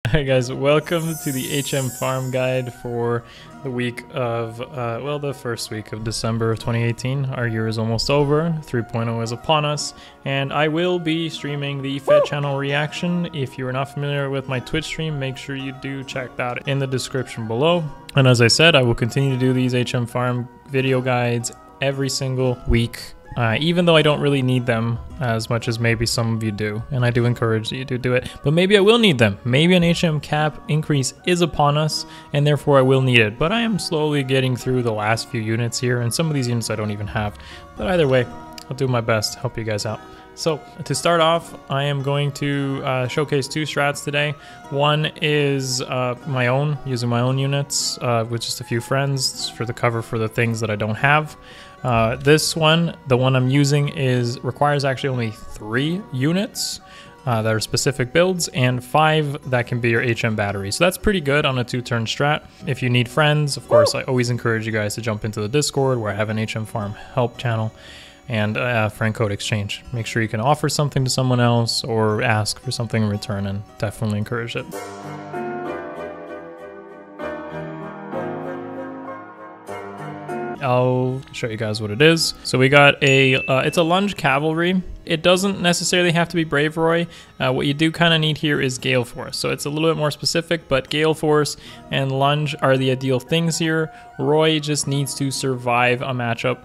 Alright guys, welcome to the HM Farm Guide for the week of, the first week of December of 2018. Our year is almost over, 3.0 is upon us, and I will be streaming the Fed Channel reaction. If you are not familiar with my Twitch stream, make sure you do check that in the description below. And as I said, I will continue to do these HM Farm video guides every single week. Even though I don't really need them as much as maybe some of you do, and I do encourage you to do it, but maybe I will need them. Maybe an HM cap increase is upon us, and therefore I will need it, but I am slowly getting through the last few units here, and some of these units I don't even have, but either way, I'll do my best to help you guys out. So, to start off, I am going to showcase two strats today. One is my own, using my own units with just a few friends for the cover for the things that I don't have. This one, the one I'm using, requires actually only 3 units that are specific builds and 5 that can be your HM battery. So that's pretty good on a 2-turn strat. If you need friends, of course, I always encourage you guys to jump into the Discord where I have an HM Farm help channel and friend code exchange. Make sure you can offer something to someone else or ask for something in return, and definitely encourage it. I'll show you guys what it is. So we got it's a Lunge Cavalry. It doesn't necessarily have to be Brave Roy. What you do kind of need here is Gale Force. So it's a little bit more specific, but Gale Force and Lunge are the ideal things here. Roy just needs to survive a matchup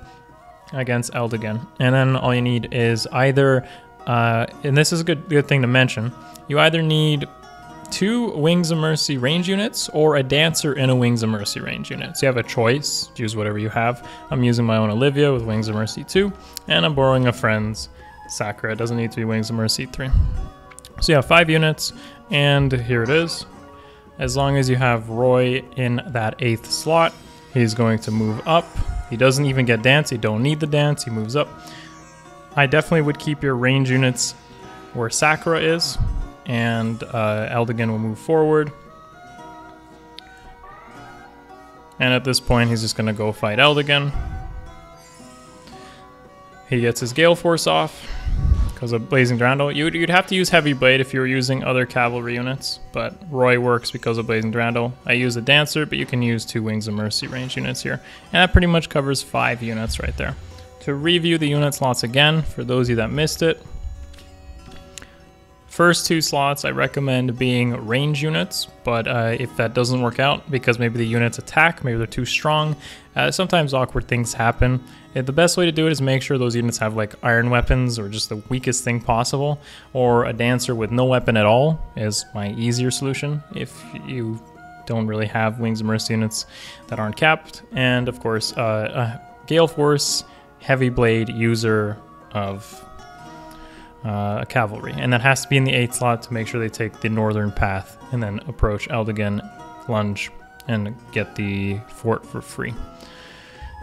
against Eldigan. And then all you need is either, and this is a good thing to mention, you either need 2 Wings of Mercy range units or a Dancer and a Wings of Mercy range unit. So you have a choice, choose whatever you have. I'm using my own Olivia with Wings of Mercy 2, and I'm borrowing a friend's Sakura. It doesn't need to be Wings of Mercy 3. So you have 5 units, and here it is. As long as you have Roy in that 8th slot, he's going to move up. He doesn't even get dance, you don't need the dance, he moves up. I definitely would keep your range units where Sakura is, and Eldigan will move forward. And at this point, he's just going to go fight Eldigan. He gets his Gale Force off because of Blazing Durandal. You'd have to use Heavy Blade if you were using other cavalry units, but Roy works because of Blazing Durandal. I use a Dancer, but you can use 2 Wings of Mercy range units here. And that pretty much covers 5 units right there. To review the unit slots again, for those of you that missed it, first 2 slots I recommend being range units, but if that doesn't work out because maybe the units attack, maybe they're too strong, sometimes awkward things happen. The best way to do it is make sure those units have like iron weapons or just the weakest thing possible, or a Dancer with no weapon at all is my easier solution if you don't really have Wings of Mercy units that aren't capped. And of course, Gale Force, Heavy Blade user of cavalry, and that has to be in the 8th slot to make sure they take the northern path and then approach Eldigan, lunge, and get the fort for free.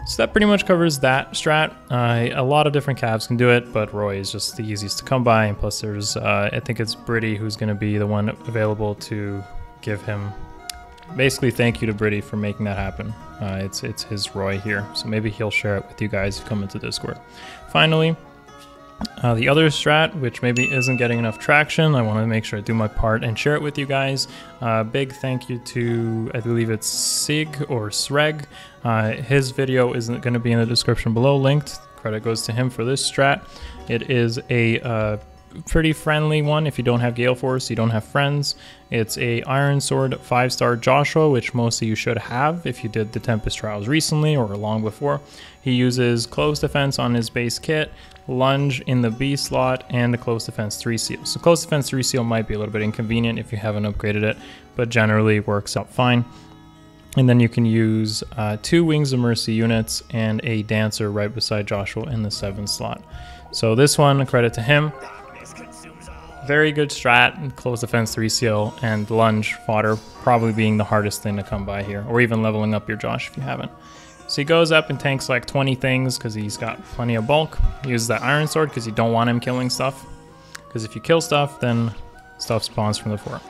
So that pretty much covers that strat. A lot of different calves can do it, but Roy is just the easiest to come by, and plus there's I think it's Britty who's going to be the one available to give him basically thank you to Britty for making that happen. It's his Roy here, so maybe he'll share it with you guys if you come into Discord. Finally, the other strat, which maybe isn't getting enough traction, I want to make sure I do my part and share it with you guys. Big thank you to, I believe it's Sig or Sreg. His video is going to be in the description below, linked. Credit goes to him for this strat. It is a pretty friendly one if you don't have Gale Force, you don't have friends. It's a Iron Sword 5-star Joshua, which most of you should have if you did the Tempest Trials recently or long before. He uses Close Defense on his base kit, Lunge in the B slot, and the Close Defense 3 seal. So Close Defense 3 seal might be a little bit inconvenient if you haven't upgraded it, but generally works out fine. And then you can use 2 Wings of Mercy units and a Dancer right beside Joshua in the 7th slot. So this one, credit to him. Very good strat, Close Defense 3 seal, and Lunge fodder probably being the hardest thing to come by here, or even leveling up your Josh if you haven't. So he goes up and tanks like 20 things because he's got plenty of bulk. He uses that Iron Sword because you don't want him killing stuff, because if you kill stuff, then stuff spawns from the fort.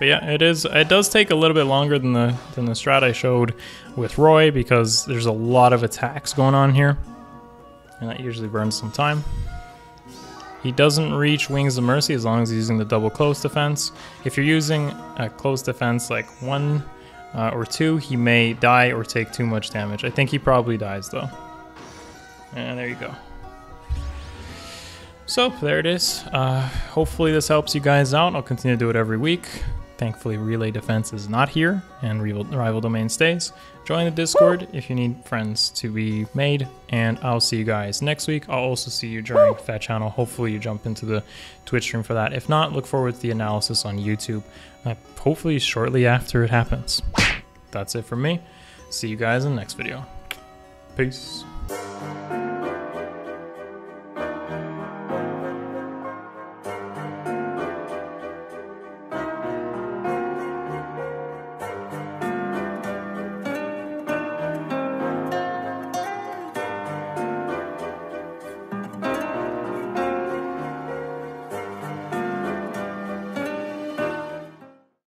But yeah, it does take a little bit longer than the strat I showed with Roy because there's a lot of attacks going on here, and that usually burns some time. He doesn't reach Wings of Mercy as long as he's using the double close defense. If you're using a close defense like 1 or 2, he may die or take too much damage. I think he probably dies though. And there you go. So there it is. Hopefully this helps you guys out. I'll continue to do it every week. Thankfully Relay Defense is not here and Rival Domain stays. Join the Discord if you need friends to be made, and I'll see you guys next week. I'll also see you during Fat Channel. Hopefully you jump into the Twitch stream for that. If not, look forward to the analysis on YouTube, hopefully shortly after it happens. That's it from me. See you guys in the next video. Peace.